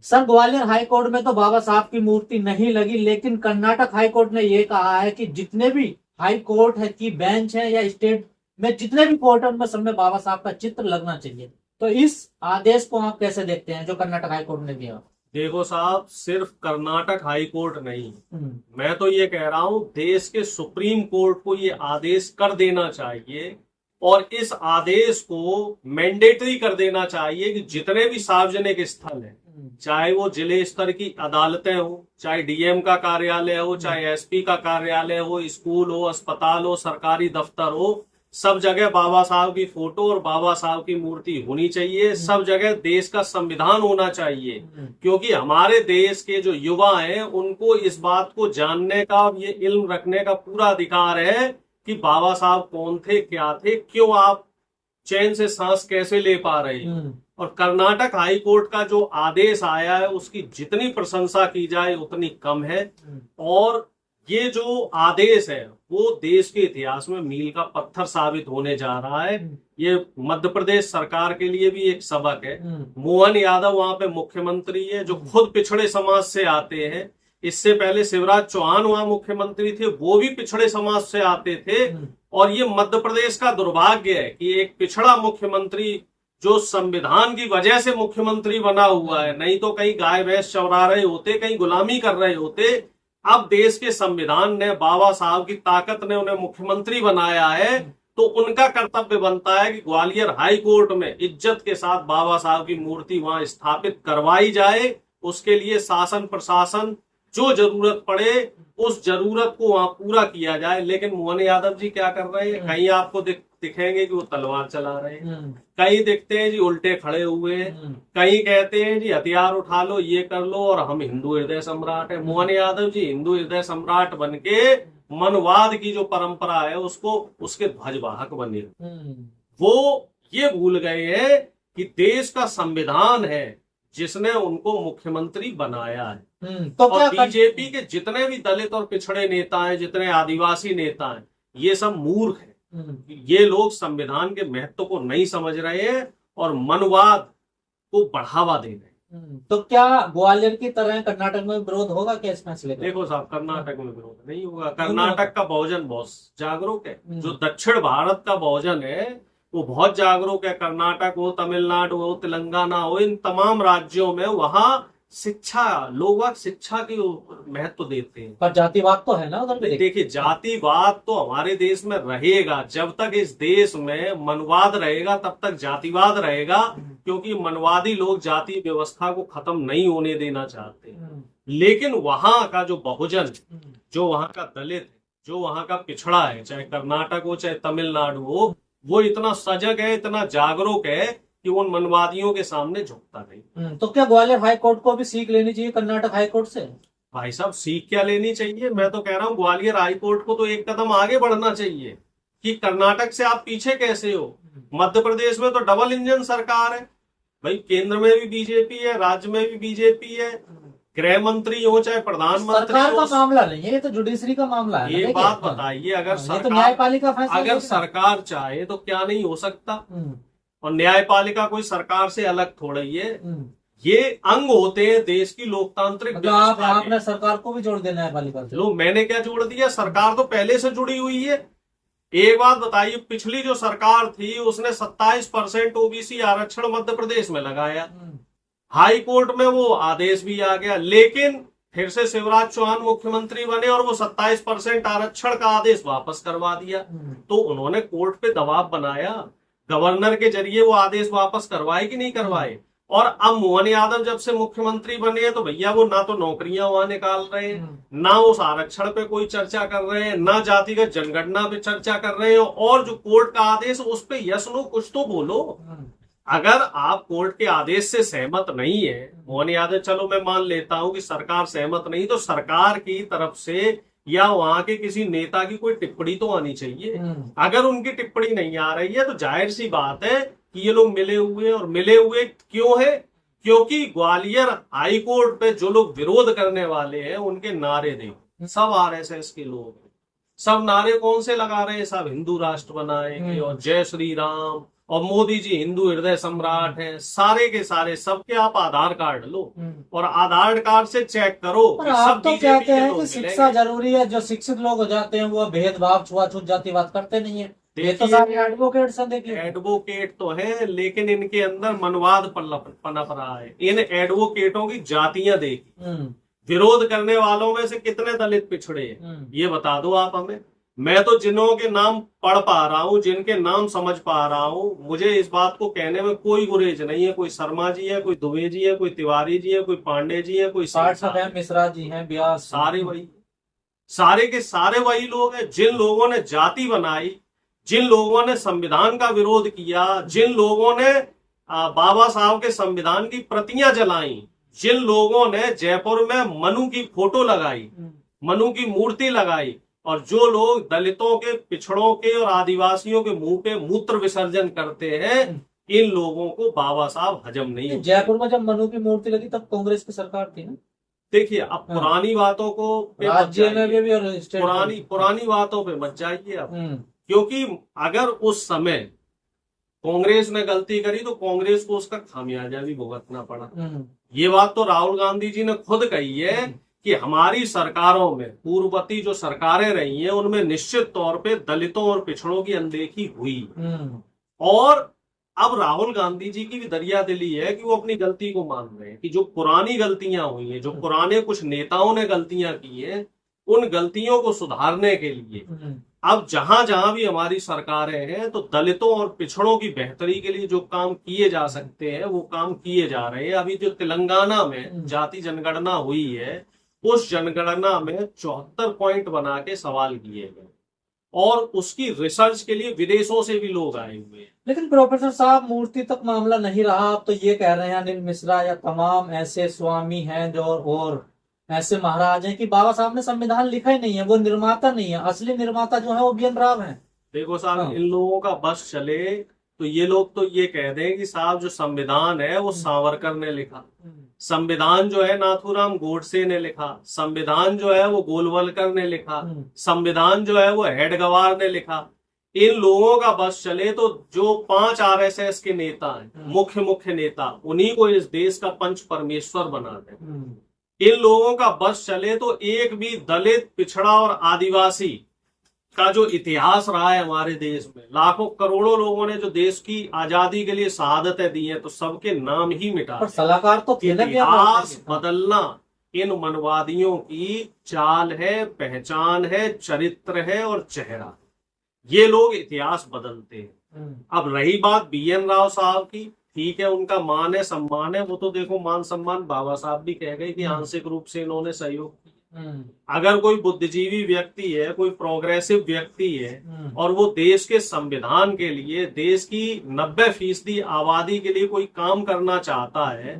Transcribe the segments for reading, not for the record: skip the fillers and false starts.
Sir, Gwalior high court में तो बाबा साहब की मूर्ति नहीं लगी, लेकिन कर्नाटक हाई कोर्ट ने ये कहा है कि जितने भी हाई कोर्ट है की बेंच है या स्टेट में जितने भी कोर्ट है उनमें सब में बाबा साहब का चित्र लगना चाहिए। तो इस आदेश को आप कैसे देखते हैं जो कर्नाटक हाई कोर्ट ने दिया? देखो साहब, सिर्फ कर्नाटक हाई कोर्ट नहीं, हम्म। मैं तो ये कह रहा हूं देश के सुप्रीम कोर्ट को ये आदेश कर देना चाहिए और इस आदेश को मैंडेटरी कर देना चाहिए कि जितने भी सार्वजनिक स्थल हैं, चाहे वो जिले स्तर की अदालतें हो, चाहे डीएम का कार्यालय हो, चाहे एसपी का कार्यालय हो, स्कूल हो, अस्पताल हो, सरकारी दफ्तर हो, सब जगह बाबा साहब की फोटो और बाबा साहब की मूर्ति होनी चाहिए। सब जगह देश का संविधान होना चाहिए, क्योंकि हमारे देश के जो युवा हैं उनको इस बात को जानने का, ये इल्म रखने का पूरा अधिकार है कि बाबा साहब कौन थे, क्या थे, क्यों आप चैन से सांस कैसे ले पा रहे हैं। और कर्नाटक हाई कोर्ट का जो आदेश आया है उसकी जितनी प्रशंसा की जाए उतनी कम है। और ये जो आदेश है वो देश के इतिहास में मील का पत्थर साबित होने जा रहा है। ये मध्य प्रदेश सरकार के लिए भी एक सबक है। मोहन यादव वहां पे मुख्यमंत्री है जो खुद पिछड़े समाज से आते हैं। इससे पहले शिवराज चौहान वहां मुख्यमंत्री थे, वो भी पिछड़े समाज से आते थे। और ये मध्य प्रदेश का दुर्भाग्य है कि एक पिछड़ा मुख्यमंत्री जो संविधान की वजह से मुख्यमंत्री बना हुआ है, नहीं तो कहीं गाय भैंस चौरा रहे होते, कहीं गुलामी कर रहे होते। अब देश के संविधान ने, बाबा साहब की ताकत ने उन्हें मुख्यमंत्री बनाया है, तो उनका कर्तव्य बनता है कि ग्वालियर हाई कोर्ट में इज्जत के साथ बाबा साहब की मूर्ति वहां स्थापित करवाई जाए। उसके लिए शासन प्रशासन जो जरूरत पड़े उस जरूरत को वहां पूरा किया जाए। लेकिन मोहन यादव जी क्या कर रहे हैं, कहीं आपको दिखेंगे कि वो तलवार चला रहे हैं, कहीं दिखते हैं जी उल्टे खड़े हुए हैं, कहीं कहते हैं जी हथियार उठा लो, ये कर लो और हम हिंदू हृदय सम्राट है। मोहन यादव जी हिंदू हृदय सम्राट बनके मनवाद की जो परंपरा है उसको, उसके ध्वजवाहक बने। वो ये भूल गए हैं कि देश का संविधान है जिसने उनको मुख्यमंत्री बनाया है। तो और क्या बीजेपी के जितने भी दलित और पिछड़े नेता हैं, जितने आदिवासी नेता हैं, ये सब मूर्ख हैं। ये लोग संविधान के महत्व को नहीं समझ रहे हैं और मनवाद को बढ़ावा दे रहे हैं। तो क्या ग्वालियर की तरह कर्नाटक में विरोध होगा क्या इस फैसले का? देखो साहब, कर्नाटक में विरोध नहीं होगा। कर्नाटक का बहुजन बहुत जागरूक है। जो दक्षिण भारत का बहुजन है वो बहुत जागरूक है। कर्नाटक हो, तमिलनाडु हो, तेलंगाना हो, इन तमाम राज्यों में वहां शिक्षा, लोग शिक्षा की महत्व देते हैं। पर जातिवाद तो है ना उधर भी। देखिए, जातिवाद तो हमारे देश में रहेगा। जब तक इस देश में मनवाद रहेगा तब तक जातिवाद रहेगा, क्योंकि मनवादी लोग जाति व्यवस्था को खत्म नहीं होने देना चाहते। लेकिन वहां का जो बहुजन, जो वहां का दलित, जो वहां का पिछड़ा है, चाहे कर्नाटक हो चाहे तमिलनाडु हो, वो इतना सजग है, इतना जागरूक है कि उन मनवादियों के सामने झुकता नहीं। तो क्या ग्वालियर हाई कोर्ट को भी सीख लेनी चाहिए कर्नाटक हाई कोर्ट से? भाई साहब, सीख क्या लेनी चाहिए? मैं तो कह रहा हूँ ग्वालियर हाई कोर्ट को तो एक कदम आगे बढ़ना चाहिए कि कर्नाटक से आप पीछे कैसे हो। मध्य प्रदेश में तो डबल इंजन सरकार है भाई, केंद्र में भी बीजेपी है, राज्य में भी बीजेपी है। गृह मंत्री हो चाहे प्रधानमंत्री सरकार हो, का मामला नहीं है, ये तो जुडिशरी का मामला है। ये बात बताइए, अगर ये तो न्यायपालिका फैसला अगर सरकार चाहे तो क्या नहीं हो सकता। और न्यायपालिका कोई सरकार से अलग थोड़ी है। ये अंग होते हैं देश की लोकतांत्रिक व्यवस्था। आपने सरकार को भी जोड़ दिया न्यायपालिका से। लो, मैंने क्या जोड़ दिया? सरकार तो पहले से जुड़ी हुई है। एक बात बताइए, पिछली जो सरकार थी उसने 27% ओबीसी आरक्षण मध्य प्रदेश में लगाया। हाई कोर्ट में वो आदेश भी आ गया, लेकिन फिर से शिवराज चौहान मुख्यमंत्री बने और वो 27% आरक्षण का आदेश वापस करवा दिया। तो उन्होंने कोर्ट पे दबाव बनाया, गवर्नर के जरिए वो आदेश वापस करवाए कि नहीं करवाए। और अब मोहन यादव जब से मुख्यमंत्री बने हैं तो भैया वो ना तो नौकरियां वहां निकाल रहे हैं, ना उस आरक्षण पे कोई चर्चा कर रहे हैं, ना जातिगत जनगणना पे चर्चा कर रहे हैं। और जो कोर्ट का आदेश उस पे यस नो कुछ तो बोलो। अगर आप कोर्ट के आदेश से सहमत नहीं है, मोहन यादव, चलो मैं मान लेता हूं कि सरकार सहमत नहीं, तो सरकार की तरफ से या वहां के किसी नेता की कोई टिप्पणी तो आनी चाहिए। अगर उनकी टिप्पणी नहीं आ रही है तो जाहिर सी बात है कि ये लोग मिले हुए, और मिले हुए क्यों है? क्योंकि ग्वालियर हाई कोर्ट पे जो लोग विरोध करने वाले हैं उनके नारे देखो, सब आरएसएस के लोग हैं। सब नारे कौन से लगा रहे हैं? सब हिंदू राष्ट्र बनाएंगे और जय श्री राम और मोदी जी हिंदू हृदय सम्राट हैं, सारे के सारे सबके आप आधार कार्ड लो और आधार कार्ड से चेक करो पर कि आप सब तो बीजेपी कहते के हैं लोग कि शिक्षा मिलेंगे। जरूरी है, जो शिक्षित लोग हो जाते हैं वो भेदभाव छुआछूत जातिवाद करते नहीं है। ये तो देखिए, सारे एडवोकेट्स हैं, देखिए। एडवोकेट तो है लेकिन इनके अंदर मनवाद पनप रहा है। इन एडवोकेटों की जातियां देखी, विरोध करने वालों में से कितने दलित पिछड़े हैं ये बता दो आप हमें। मैं तो जिन्हों के नाम पढ़ पा रहा हूं, जिनके नाम समझ पा रहा हूं, मुझे इस बात को कहने में कोई गुरेज नहीं है। कोई शर्मा जी है, कोई दुबे जी है, कोई तिवारी जी है, कोई पांडे जी है, कोई पाठक है, मिश्रा जी हैं, व्यास, सारे वही, सारे के सारे वही लोग हैं। जिन लोगों ने जाति बनाई, जिन लोगों ने संविधान का विरोध किया, जिन लोगों ने बाबा साहब के संविधान की प्रतियां जलाई, जिन लोगों ने जयपुर में मनु की फोटो लगाई, मनु की मूर्ति लगाई, और जो लोग दलितों के, पिछड़ों के और आदिवासियों के मुंह पे मूत्र विसर्जन करते हैं, इन लोगों को बाबा साहब हजम नहीं होते। जयपुर में जब मनु की मूर्ति लगी तब कांग्रेस की सरकार थी ना। देखिए, अब पुरानी बातों को पे मत राज्य में जाइए, भी और स्टेट में पुरानी बातों पे मत जाइए अब। भी। क्योंकि अगर उस समय कांग्रेस ने गलती करी तो कांग्रेस को उसका खामियाजा भी भुगतना पड़ा। ये बात तो राहुल गांधी जी ने खुद कही है कि हमारी सरकारों में, पूर्ववर्ती जो सरकारें रही हैं, उनमें निश्चित तौर पे दलितों और पिछड़ों की अनदेखी हुई। और अब राहुल गांधी जी की भी दरियादिली है कि वो अपनी गलती को मान रहे हैं कि जो पुरानी गलतियां हुई हैं, जो पुराने कुछ नेताओं ने गलतियां की हैं, उन गलतियों को सुधारने के लिए अब जहां जहां भी हमारी सरकारें हैं तो दलितों और पिछड़ों की बेहतरी के लिए जो काम किए जा सकते हैं वो काम किए जा रहे हैं। अभी जो तेलंगाना में जाति जनगणना हुई है, उस जनगणना में 74 पॉइंट बना के सवाल किए गए और उसकी रिसर्च के लिए विदेशों से भी लोग आए हुए हैं। लेकिन प्रोफेसर साहब, मूर्ति तक मामला नहीं रहा। आप तो ये कह रहे हैं अनिल मिश्रा या तमाम ऐसे स्वामी हैं जो और ऐसे महाराज हैं कि बाबा साहब ने संविधान लिखा ही नहीं है, वो निर्माता नहीं है। असली निर्माता जो है वो बी.एन. राव है। देखो साहब, इन लोगों का बस चले तो ये लोग तो ये कह दें कि साहब जो संविधान है वो सावरकर ने लिखा, संविधान जो है नाथूराम गोडसे ने लिखा, संविधान जो है वो गोलवलकर ने लिखा, संविधान जो है वो हेडगवार ने लिखा। इन लोगों का बस चले तो जो 5 आरएसएस के नेता हैं, मुख्य नेता, उन्हीं को इस देश का पंच परमेश्वर बना दें। इन लोगों का बस चले तो एक भी दलित, पिछड़ा और आदिवासी का जो इतिहास रहा है हमारे देश में, लाखों करोड़ों लोगों ने जो देश की आजादी के लिए शहादतें दी हैं, तो सबके नाम ही मिटा पर सलाहकार तो थे ना। इतिहास बदलना इन मनवादियों की चाल है, पहचान है, चरित्र है और चेहरा। ये लोग इतिहास बदलते हैं। अब रही बात बी.एन. राव साहब की, ठीक है, उनका मान है, सम्मान है, वो तो देखो मान सम्मान बाबा साहब भी कह गए कि आंशिक रूप से इन्होंने सहयोग किया। अगर कोई बुद्धिजीवी व्यक्ति है, कोई प्रोग्रेसिव व्यक्ति है और वो देश के संविधान के लिए, देश की 90% आबादी के लिए कोई काम करना चाहता है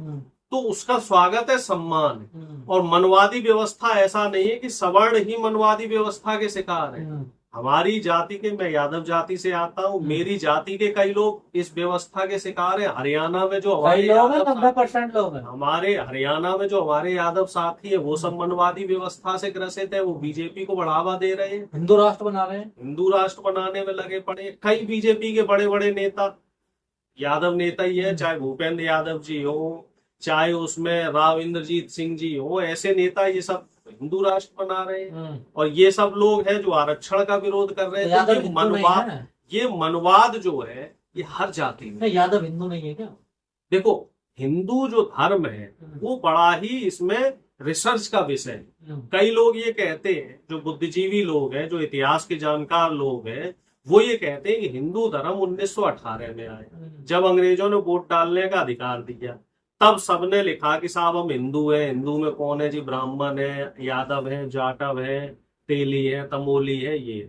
तो उसका स्वागत है, सम्मान है। और मनवादी व्यवस्था ऐसा नहीं है कि सवर्ण ही मनवादी व्यवस्था के शिकार है। हमारी जाति के, मैं यादव जाति से आता हूँ, मेरी जाति के कई लोग इस व्यवस्था के शिकार हैं। हरियाणा में जो हमारे 90% लोग हैं, हमारे हरियाणा में जो हमारे यादव साथी है वो सब मनवादी व्यवस्था से ग्रसित है। वो बीजेपी को बढ़ावा दे रहे हैं, हिंदू राष्ट्र बना रहे हैं, हिंदू राष्ट्र बनाने में लगे पड़े। कई बीजेपी के बड़े बड़े नेता यादव नेता ही है, चाहे भूपेंद्र यादव जी हो, चाहे उसमें राव इंद्रजीत सिंह जी हो, ऐसे नेता ये सब हिंदू राष्ट्र बना रहे हैं। और ये सब लोग हैं जो आरक्षण का विरोध कर रहे हैं। तो ये मनवाद जो है ये हर जाति में। यादव हिंदू नहीं है क्या? देखो, हिंदू जो धर्म है वो बड़ा ही इसमें रिसर्च का विषय है। कई लोग ये कहते हैं, जो बुद्धिजीवी लोग हैं, जो इतिहास के जानकार लोग हैं, वो ये कहते हैं कि हिंदू धर्म 1918 में आया, जब अंग्रेजों ने वोट डालने का अधिकार दिया। तब सबने लिखा कि साहब हम हिंदू हैं। हिंदू में कौन है जी? ब्राह्मण है, यादव है, जाटव है, तेली है, तमोली है, ये।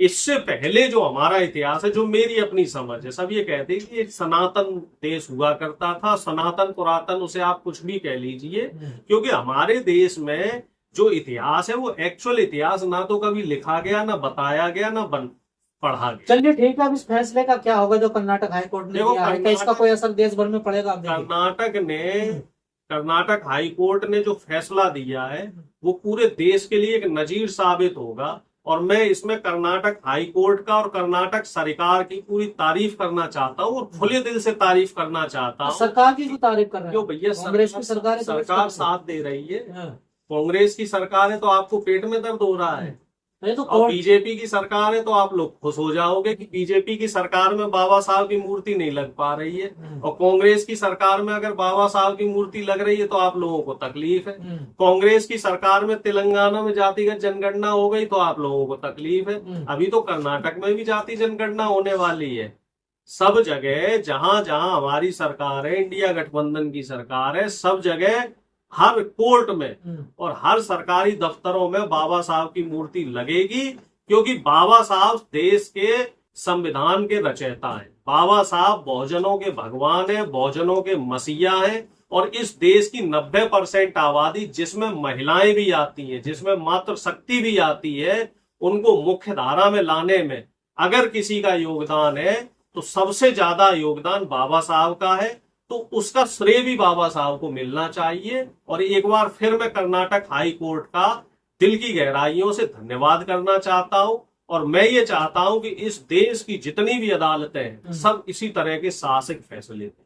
इससे पहले जो हमारा इतिहास है, जो मेरी अपनी समझ है, सब ये कहते हैं कि एक सनातन देश हुआ करता था। सनातन, पुरातन, उसे आप कुछ भी कह लीजिए, क्योंकि हमारे देश में जो इतिहास है वो एक्चुअल इतिहास ना तो कभी लिखा गया, ना बताया गया, ना पढ़ा गया। चलिए ठीक है, अब इस फैसले का क्या होगा जो कर्नाटक हाईकोर्ट ने दिया है? इसका कोई असर देश भर में पड़ेगा? कर्नाटक हाईकोर्ट ने जो फैसला दिया है वो पूरे देश के लिए एक नजीर साबित होगा और मैं इसमें कर्नाटक हाई कोर्ट का और कर्नाटक सरकार की पूरी तारीफ करना चाहता हूँ और खुले दिल से तारीफ करना चाहता हूँ। सरकार की क्यों तारीफ कर रहे क्यों हैं? भैया, कांग्रेस की सरकार है तो सरकार इसका- साथ दे रही है। हाँ, कांग्रेस की सरकार है तो आपको पेट में दर्द हो रहा है, ये तो और कोर्ट बीजेपी की सरकार है तो आप लोग खुश हो जाओगे कि बीजेपी की सरकार में बाबा साहब की मूर्ति नहीं लग पा रही है, और कांग्रेस की सरकार में अगर बाबा साहब की मूर्ति लग रही है तो आप लोगों को तकलीफ है। कांग्रेस की सरकार में तेलंगाना में जातिगत जनगणना हो गई तो आप लोगों को तकलीफ है। अभी तो कर्नाटक में भी जाति जनगणना होने वाली है। सब जगह जहां जहां हमारी सरकार है, इंडिया गठबंधन की सरकार है, सब जगह हर कोर्ट में और हर सरकारी दफ्तरों में बाबा साहब की मूर्ति लगेगी, क्योंकि बाबा साहब देश के संविधान के रचयिता हैं। बाबा साहब बहुजनों के भगवान हैं, बहुजनों के मसीहा हैं, और इस देश की 90% आबादी, जिसमें महिलाएं भी आती हैं, जिसमें मातृशक्ति भी आती है, उनको मुख्य धारा में लाने में अगर किसी का योगदान है तो सबसे ज्यादा योगदान बाबा साहब का है। तो उसका श्रेय भी बाबा साहब को मिलना चाहिए। और एक बार फिर मैं कर्नाटक हाई कोर्ट का दिल की गहराइयों से धन्यवाद करना चाहता हूं, और मैं ये चाहता हूं कि इस देश की जितनी भी अदालतें हैं सब इसी तरह के साहसिक फैसले दें।